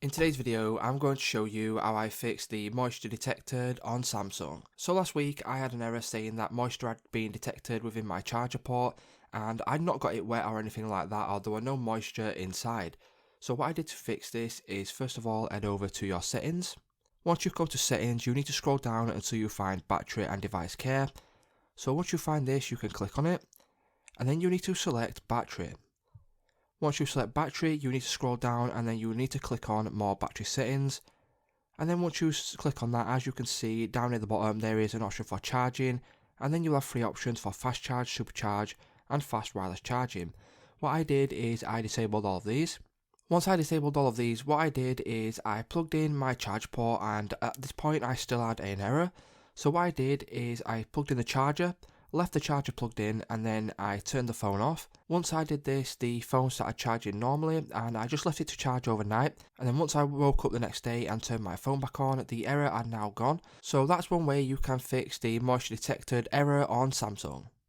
In today's video, I'm going to show you how I fixed the moisture detected on Samsung. So last week I had an error saying that moisture had been detected within my charger port and I'd not got it wet or anything like that, or there were no moisture inside. So what I did to fix this is first of all head over to your settings. Once you go to settings, you need to scroll down until you find battery and device care. So once you find this, you can click on it and then you need to select battery. Once you select battery, you need to scroll down and then you need to click on more battery settings. And then once you click on that, as you can see down at the bottom, there is an option for charging. And then you'll have three options for fast charge, supercharge and fast wireless charging. What I did is I disabled all of these. Once I disabled all of these, what I did is I plugged in my charge port, and at this point I still had an error. So what I did is I plugged in the charger, left the charger plugged in, and then I turned the phone off. Once I did this, the phone started charging normally and I just left it to charge overnight, and then once I woke up the next day and turned my phone back on, the error had now gone. So that's one way you can fix the moisture detected error on Samsung.